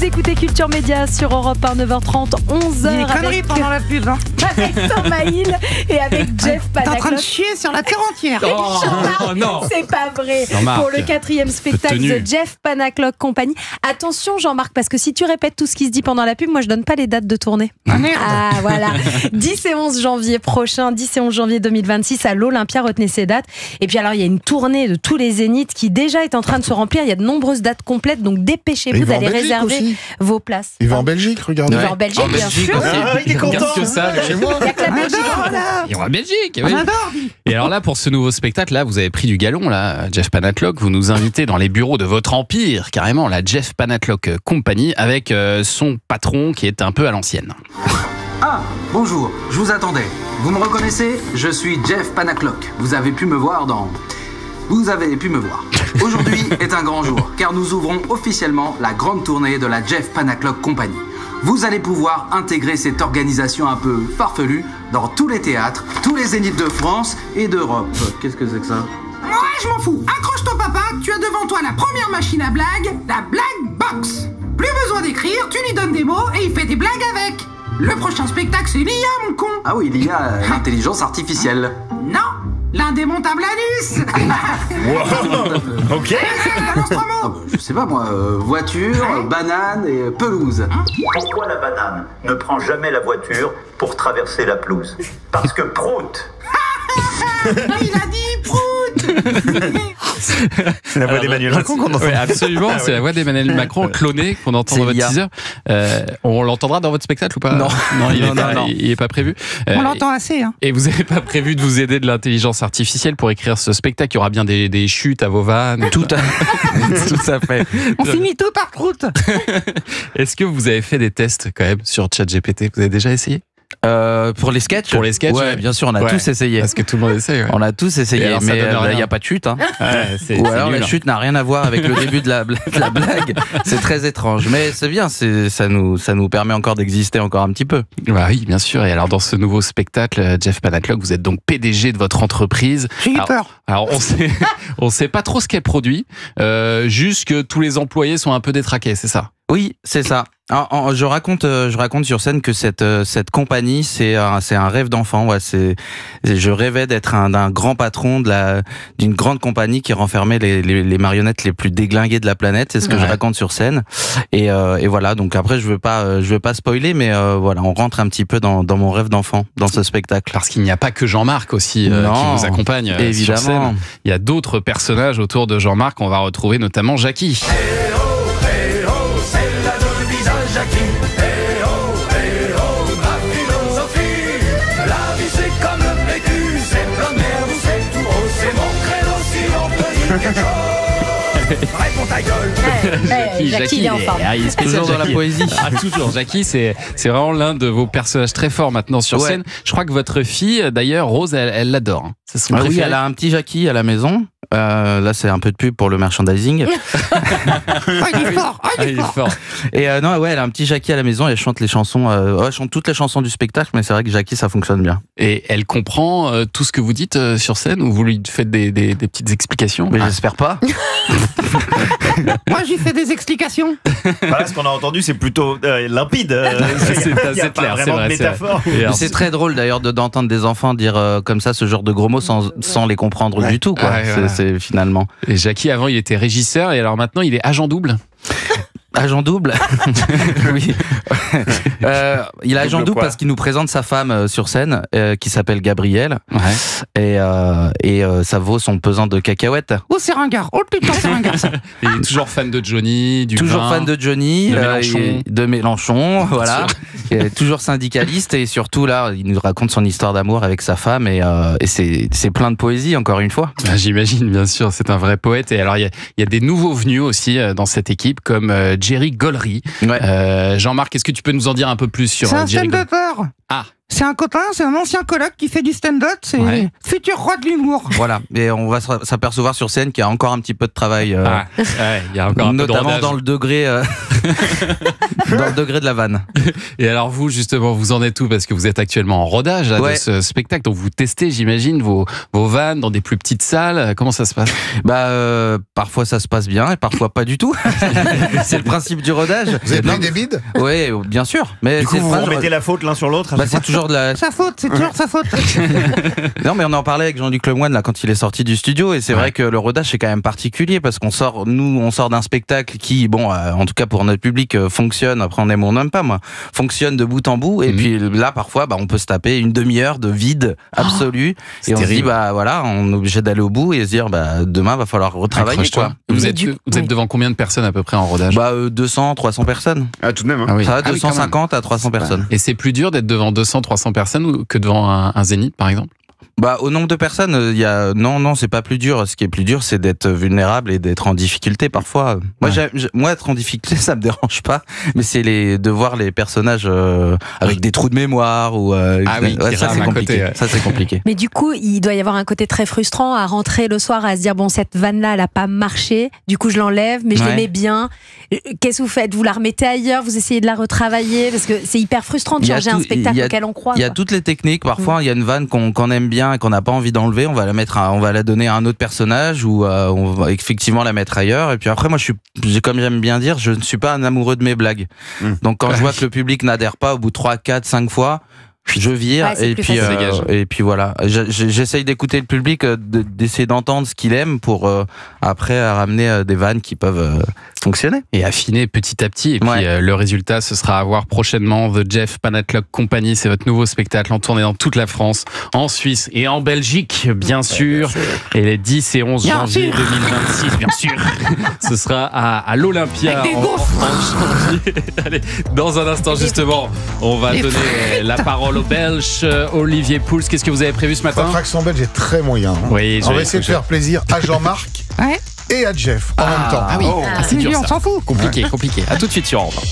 Vous écoutez Culture Média sur Europe 1, 9h30, 11h. Il y a des conneries pendant la pub. Hein. Avec Thomas Hill et avec Jeff T'es en train de Panaclock. chier sur la terre entière. Jean-Marc, non. c'est pas vrai. Jean-Marc, Pour le 4e spectacle tenue. de Jeff Panaclock Company. Attention Jean-Marc, parce que si tu répètes tout ce qui se dit pendant la pub, moi je donne pas les dates de tournée. Ah merde. Ah voilà, 10 et 11 janvier prochain, 10 et 11 janvier 2026 à l'Olympia, retenez ces dates. Et puis alors il y a une tournée de tous les Zéniths qui déjà est en train de se remplir, il y a de nombreuses dates complètes, donc Et dépêchez-vous il va en d'aller Belgique réserver aussi. vos places. Il va en Belgique, regardez. Il va en Belgique, bien sûr. il est content. Regarde que ça, Chez moi. Il y a que la Belgique. Il y aura Belgique. On oui. adore. Et alors là, pour ce nouveau spectacle, là, vous avez pris du galon, là, Jeff Panaclock. Vous nous invitez dans les bureaux de votre empire, carrément, la Jeff Panaclock Company, avec son patron qui est un peu à l'ancienne. Ah, bonjour, je vous attendais. Vous me reconnaissez? Je suis Jeff Panaclock. Vous avez pu me voir. Aujourd'hui est un grand jour, car nous ouvrons officiellement la grande tournée de la Jeff Panaclock Company. Vous allez pouvoir intégrer cette organisation un peu farfelue dans tous les théâtres, tous les zéniths de France et d'Europe. Qu'est-ce que c'est que ça? Ouais, je m'en fous. Accroche-toi, papa. Tu as devant toi la première machine à blagues, la Blague Box. Plus besoin d'écrire, tu lui donnes des mots et il fait des blagues avec. Le prochain spectacle, c'est l'IA, mon con. Ah oui, il y a l'intelligence artificielle. Non, l'indémontable anus. Ok. Balance 3 Ah mots. bah, je sais pas moi, voiture, banane et pelouse. Pourquoi la banane ne prend jamais la voiture pour traverser la pelouse? Parce que Prout. Il a dit prout. La voix d'Emmanuel Macron qu'on entend. Oui, absolument, c'est la voix d'Emmanuel Macron clonée qu'on entend dans votre teaser. On l'entendra dans votre spectacle ou pas? Non. Il est pas prévu. On l'entend assez. Hein. Et vous n'avez pas prévu de vous aider de l'intelligence artificielle pour écrire ce spectacle? Il y aura bien des chutes à vos vannes. Tout à fait. On finit tout par prout. Est-ce que vous avez fait des tests quand même sur ChatGPT? Vous avez déjà essayé? Pour les sketchs Pour les sketchs, ouais, ouais. bien sûr, on a Ouais. tous essayé. Parce que tout le monde essaie. Ouais. On a tous Et essayé, alors, ça mais donne rien. il n'y a pas de chute. Hein. Ouais, c'est Ou alors nul. la chute n'a rien à voir avec le début de la blague. C'est très étrange, mais c'est bien. Ça nous permet encore d'exister encore un petit peu. Bah oui, bien sûr. Et alors, dans ce nouveau spectacle, Jeff Panaclock, vous êtes donc PDG de votre entreprise. J'ai eu Alors- peur. Alors, on sait pas trop ce qu'elle produit, juste que tous les employés sont un peu détraqués, c'est ça? Oui, c'est ça. Je raconte sur scène que cette compagnie, c'est un rêve d'enfant. Ouais, je rêvais d'être d'un grand patron d'une grande compagnie qui renfermait les marionnettes les plus déglinguées de la planète. C'est ce que je raconte sur scène. Et voilà. Donc après, je veux pas spoiler, mais voilà, on rentre un petit peu dans mon rêve d'enfant dans ce spectacle. Parce qu'il n'y a pas que Jean-Marc aussi qui Non, vous accompagne sur évidemment. scène. Il y a d'autres personnages autour de Jean-Marc. On va retrouver notamment Jackie. Jackie, il est en forme. Il est spécial, Toujours dans la Jackie. poésie. Ah, toujours. Jackie, c'est vraiment l'un de vos personnages très forts maintenant sur Ouais. scène. Je crois que votre fille, d'ailleurs, Rose, elle l'adore. Hein. C'est son Ah oui, préféré. elle a un petit Jackie à la maison. Là, c'est un peu de pub pour le merchandising. Ah, il est fort. Ah, Ah, il est il est fort. fort. Et non, ouais, elle a un petit Jackie à la maison et elle chante les chansons. Elle chante toutes les chansons du spectacle, mais c'est vrai que Jackie, ça fonctionne bien. Et elle comprend tout ce que vous dites sur scène ou vous lui faites des petites explications? Mais j'espère pas. Moi, j'ai fait des explications. Voilà, ce qu'on a entendu, c'est plutôt limpide. C'est Il y a assez pas clair, c'est vraiment vrai. de c'est vrai. métaphore. Et Mais alors, c'est très drôle d'ailleurs d'entendre des enfants dire comme ça ce genre de gros mots sans les comprendre du tout, quoi. Ouais, voilà. C'est finalement Et Jackie, avant, il était régisseur et alors maintenant, il est agent double. agent double. Oui. Il est agent double parce qu'il nous présente sa femme sur scène qui s'appelle Gabrielle. Ouais. Et ça vaut son pesant de cacahuètes. Oh, c'est ringard. Oh, putain, c'est ringard, ça. Il est toujours fan de Johnny, du Toujours vin. fan de Johnny, de Mélenchon. de Mélenchon, voilà. Et toujours syndicaliste et surtout là, il nous raconte son histoire d'amour avec sa femme et c'est plein de poésie encore une fois. Ah, j'imagine, bien sûr, c'est un vrai poète. Et alors, il y a des nouveaux venus aussi dans cette équipe, comme Jerry Gollery. Ouais. Jean-Marc, est-ce que tu peux nous en dire un peu plus sur C'est un Jerry thème de peur. Ah. C'est un copain, c'est un ancien coloc qui fait du stand-up, c'est futur roi de l'humour. Voilà, et on va s'apercevoir sur scène qu'il y a encore un petit peu de travail, il y a encore un peu de notamment rodage. dans le degré, dans le degré de la vanne. Et alors vous, justement, vous en êtes où? Parce que vous êtes actuellement en rodage là, de ce spectacle, donc vous testez, j'imagine, vos vannes dans des plus petites salles. Comment ça se passe? Parfois ça se passe bien et parfois pas du tout. C'est le principe du rodage. Vous avez pris des bides? Oui, bien sûr. Mais du coup, vous remettez la faute l'un sur l'autre? C'est toujours de la... Sa faute, c'est toujours sa faute. Non, mais on en parlait avec Jean-Luc Lemoyne là quand il est sorti du studio, et c'est vrai que le rodage c'est quand même particulier parce qu'on sort d'un spectacle qui, en tout cas pour notre public, fonctionne. Après on aime ou on n'aime pas, fonctionne de bout en bout. Et puis là, parfois, on peut se taper une demi-heure de vide absolu, et on se dit on est obligé d'aller au bout et se dire demain va falloir retravailler, quoi. Vous êtes devant combien de personnes à peu près en rodage? 200, 300 personnes. Ah, tout de même. Hein. Ah oui. Ça va 250 à 300 personnes. Et c'est plus dur d'être devant 200, 300 personnes que devant un zénith, par exemple? Au nombre de personnes, non, c'est pas plus dur. Ce qui est plus dur, c'est d'être vulnérable et d'être en difficulté parfois. Moi, être en difficulté, ça me dérange pas, mais c'est de voir les personnages avec des trous de mémoire ou ça c'est compliqué. Ça c'est compliqué. Mais du coup, il doit y avoir un côté très frustrant à rentrer le soir à se dire cette vanne-là, elle a pas marché. Du coup, je l'enlève, mais je l'aimais bien. Qu'est-ce que vous faites? Vous la remettez ailleurs? Vous essayez de la retravailler? Parce que c'est hyper frustrant de changer un spectacle auquel on croit. Il y a toutes les techniques. Parfois, il y a une vanne qu'on aime bien et qu'on n'a pas envie d'enlever, on va la donner à un autre personnage ou on va effectivement la mettre ailleurs. Et puis après, moi, comme j'aime bien dire, je ne suis pas un amoureux de mes blagues. Donc quand je vois que le public n'adhère pas au bout de 3, 4, 5 fois, je vire et puis voilà. J'essaye d'écouter le public, d'essayer d'entendre ce qu'il aime pour après ramener des vannes qui peuvent fonctionner. Et affiner petit à petit. Et puis le résultat, ce sera à voir prochainement. The Jeff Panaclock Company, c'est votre nouveau spectacle en tournée dans toute la France, en Suisse et en Belgique, bien sûr. Et les 10 et 11 janvier 2026, bien sûr. Ce sera à l'Olympia en janvier. Allez, dans un instant, justement, on va donner la parole au Belge Olivier Pouls. Qu'est-ce que vous avez prévu ce matin? Votre accent belge est très moyen. Oui, on va essayer de faire plaisir à Jean-Marc et à Jeff en même temps. Ah oui, c'est dur, on s'en fout. Compliqué. À tout de suite sur Europe 1.